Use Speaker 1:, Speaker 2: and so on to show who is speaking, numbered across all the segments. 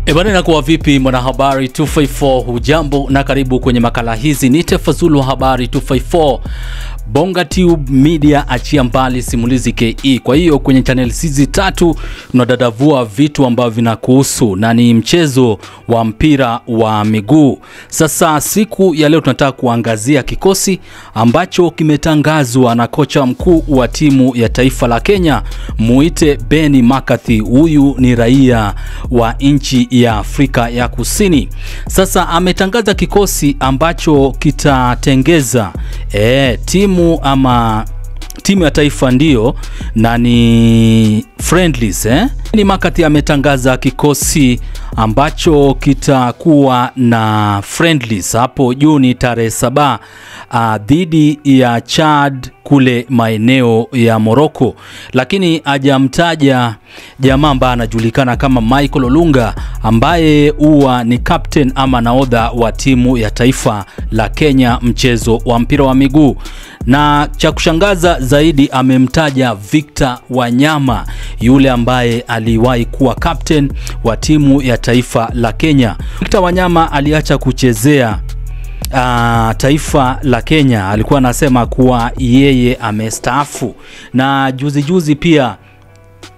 Speaker 1: Ebana inakuwa vipi mwanahabari 254, hujambo na karibu kwenye makala hizi. Nite Fazulu wa habari 254. Bonga Tube Media achia mbali simulizi KE. Kwa hiyo kwenye channel hizi tatu tunadadavua vitu ambavyo vinakuhusu na ni mchezo wa mpira wa miguu. Sasa siku ya leo tunataka kuangazia kikosi ambacho kimetangazwa na kocha mkuu wa timu ya taifa la Kenya, muite Benni McCarthy. Huyu ni raia wa nchi ya Afrika ya Kusini. Sasa ametangaza kikosi ambacho kitatengeza timu ya taifa ndio na ni friendlies. Benni McCarthy ametangaza kikosi ambacho kitakuwa na friendlies hapo Juni tarehe 7 dhidi ya Chad kule maeneo ya Morocco, lakini hajamtaja jamaa ambaye anajulikana kama Michael Olunga ambaye huwa ni captain ama nahodha wa timu ya taifa la Kenya mchezo wa mpira wa miguu. Na cha kushangaza zaidi amemtaja Victor Wanyama, yule ambaye aliwahi kuwa captain wa timu ya taifa la Kenya. Victor Wanyama aliacha kuchezea taifa la Kenya, alikuwa anasema kuwa yeye amestaafu, na juzi pia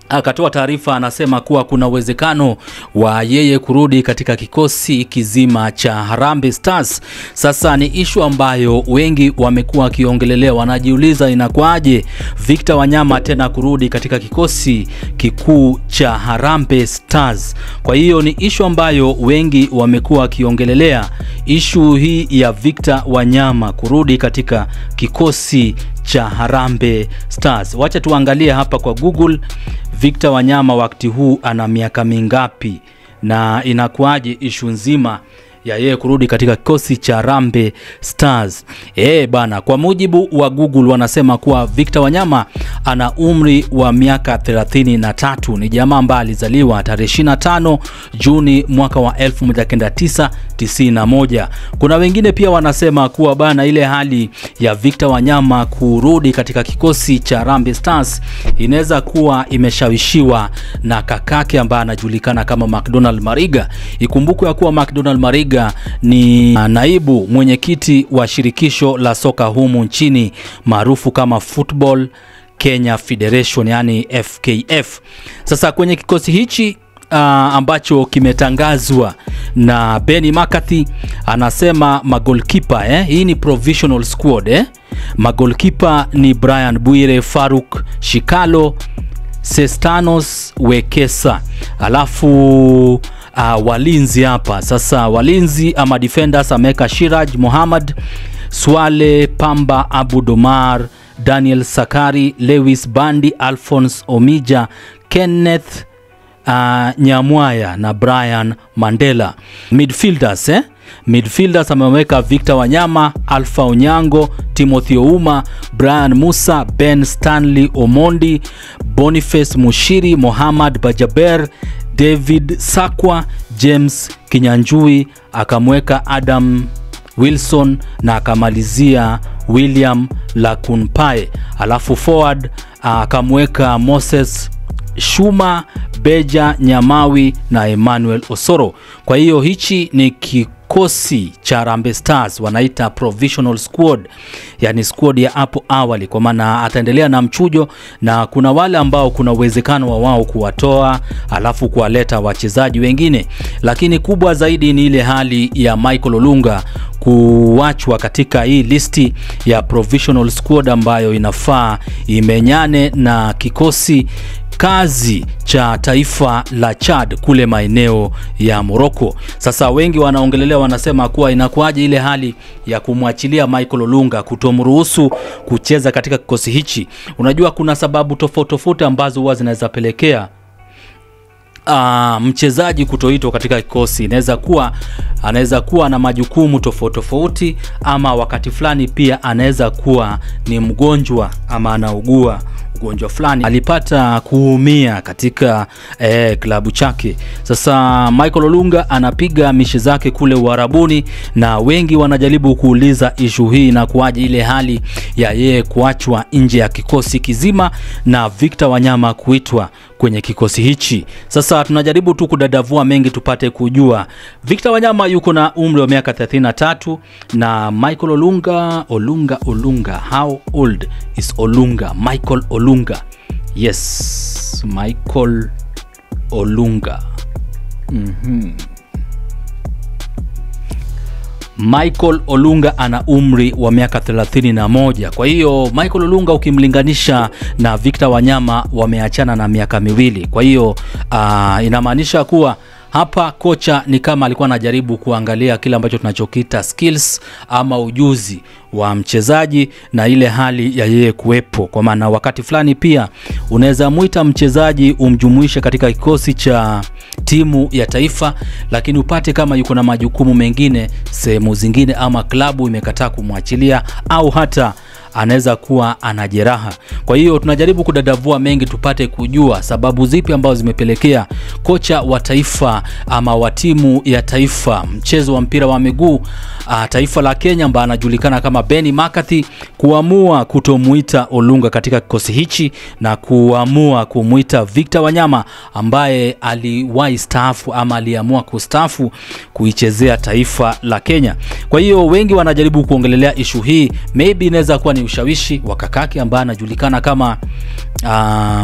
Speaker 1: akatoa taarifa anasema kuwa kuna uwezekano wa yeye kurudi katika kikosi kizima cha Harambee Stars. Sasa ni issue ambayo wengi wamekuwa wakiongelelea, wanajiuliza inakuaje Victor Wanyama tena kurudi katika kikosi kikuu cha Harambee Stars. Kwa hiyo ni issue ambayo wengi wamekuwa wakiongelelea, issue hii ya Victor Wanyama kurudi katika kikosi cha Harambee Stars. Wacha tuangalie hapa kwa Google Victor Wanyama wakati huu ana miaka mingapi na inakuaje issue nzima ya yeye kurudi katika kikosi cha Harambee Stars. Bana, kwa mujibu wa Google wanasema kuwa Victor Wanyama ana umri wa miaka 33. Ni jamaa ambaye alizaliwa tarehe 25 Juni mwaka wa 1991. Kuna wengine pia wanasema kuwa bana, ile hali ya Victor Wanyama kurudi katika kikosi cha Harambee Stars inaweza kuwa imeshawishiwa na kakake ambaye anajulikana kama McDonald Mariga. Ikumbukwe kuwa McDonald Mariga ni naibu mwenyekiti wa shirikisho la soka humu nchini maarufu kama Football Kenya Federation, yani FKF. Sasa kwenye kikosi hichi ambacho kimetangazwa na Benni McCarthy, anasema magolkeeper hii ni provisional squad. Magolkeeper ni Brian Bwire, Faruk Shikalo, Sestanos Wekesa. Alafu walinzi hapa. Sasa walinzi ama defenders ameka Shiraj Muhammad, Swale Pamba, Abu Domar, Daniel Sakari, Lewis Bandi, Alphonse Omija, Kenneth Nyamwaya na Brian Mandela. Midfielders ameweka Victor Wanyama, Alpha Onyango, Timothy Ouma, Brian Musa, Ben Stanley Omondi, Boniface Mushiri, Mohamed Bajaber, David Sakwa, James Kinyanjui, akamweka Adam Wilson na akamalizia William Lakunpae. Alafu forward akamweka Moses Shuma, Beja Nyamawi na Emmanuel Osoro. Kwa hiyo hichi ni kikosi cha Harambee Stars, wanaita provisional squad, yani squad ya hapo awali, kwa maana ataendelea na mchujo na kuna wale ambao kuna uwezekano wa wao kuwatoa alafu kuwaleta wachezaji wengine. Lakini kubwa zaidi ni ile hali ya Michael Olunga kuachwa katika hii listi ya provisional squad ambayo inafaa imenyane na kikosi kazi cha taifa la Chad kule maeneo ya Morocco. Sasa wengi wanaongelelea, wanasema kuwa inakuaje ile hali ya kumwachilia Michael Olunga, kutomruhusu kucheza katika kikosi hichi. Unajua kuna sababu tofauti ambazo huwa zinaweza pelekea mchezaji kutoitwa katika kikosi. Anaweza kuwa na majukumu tofauti, ama wakati fulani pia anaweza kuwa ni mgonjwa ama anaugua ugonjwa fulani, alipata kuumia katika klabu chake. Sasa Michael Olunga anapiga mishi zake kule Uarabuni, na wengi wanajaribu kuuliza issue hii na kuaje ile hali ya yeye kuachwa nje ya kikosi kizima na Victor Wanyama kuitwa kwenye kikosi hichi. Sasa tunajaribu tu kudadavua mengi tupate kujua. Victor Wanyama yuko na umri wa miaka 33 na Michael Olunga. How old is Olunga? Michael Olunga. Yes, Michael Olunga. Michael Olunga ana umri wa miaka 31. Kwa hiyo Michael Olunga ukimlinganisha na Victor Wanyama wameachana na miaka miwili. Kwa hiyo inamaanisha kuwa hapa kocha ni kama alikuwa anajaribu kuangalia kile ambacho tunachokita skills ama ujuzi wa mchezaji na ile hali ya yeye kuwepo. Kwa maana wakati fulani pia unaweza muita mchezaji umjumuishe katika kikosi cha timu ya taifa, lakini upate kama yuko na majukumu mengine sehemu zingine ama klabu imekataa kumwachilia au hata anaweza kuwa ana jeraha. Kwa hiyo tunajaribu kudadavua mengi tupate kujua sababu zipi ambazo zimepelekea kocha wa taifa ama wa timu ya taifa mchezo wa mpira wa miguu taifa la Kenya ambaye anajulikana kama Benny McCarthy kuamua kutomuita Olunga katika kikosi hichi na kuamua kumuita Victor Wanyama ambaye aliwahi staafu ama aliamua kustaafu kuichezea taifa la Kenya. Kwa hiyo wengi wanajaribu kuongelelea issue hii, maybe inaweza kuwa ni ushawishi wa kakake ambaye anajulikana kama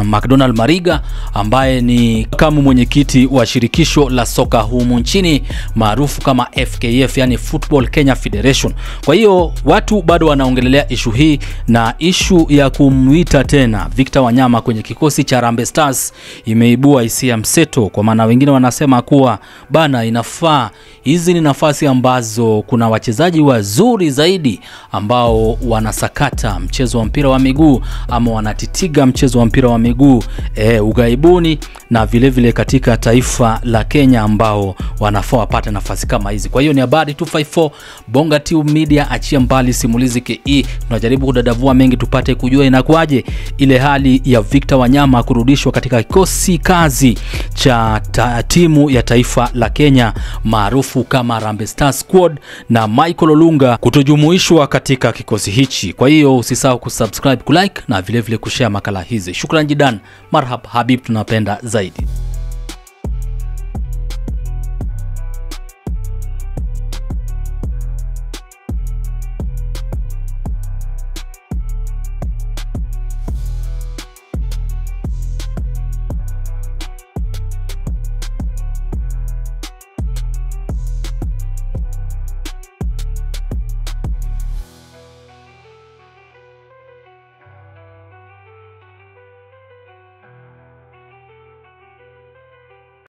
Speaker 1: McDonald Mariga ambaye ni kama mwenyekiti wa shirikisho la soka humu nchini maarufu kama FKF, yani Football Kenya Federation. Kwa hiyo watu bado wanaongelelea issue hii na issue ya kumuita tena Victor Wanyama kwenye kikosi cha Harambee Stars imeibua hisia mseto, kwa maana wengine wanasema kuwa bana inafaa hizi ni nafasi ambazo kuna wachezaji wazuri zaidi ambao wanasakata mchezo wa mpira wa miguu ama wanatitiga mchezo wa mpira wa miguu ugaibuni na vile vile katika taifa la Kenya ambao wanafaa wapate nafasi kama hizi. Kwa hiyo ni habari 254 Bonga Tube Media, achia mbali simulizi KE. Tunajaribu kudadavua mengi tupate kujua inakuaje ile hali ya Victor Wanyama kurudishwa katika kikosi kazi cha timu ya taifa la Kenya maarufu kama Harambee Stars Squad na Michael Olunga kutojumuishwa katika kikosi hichi. Kwa hiyo usisahau kusubscribe, kulike na vile vile kushare makala hizi. Shukrani jidan. Marhaba habib, tunapenda zaidi.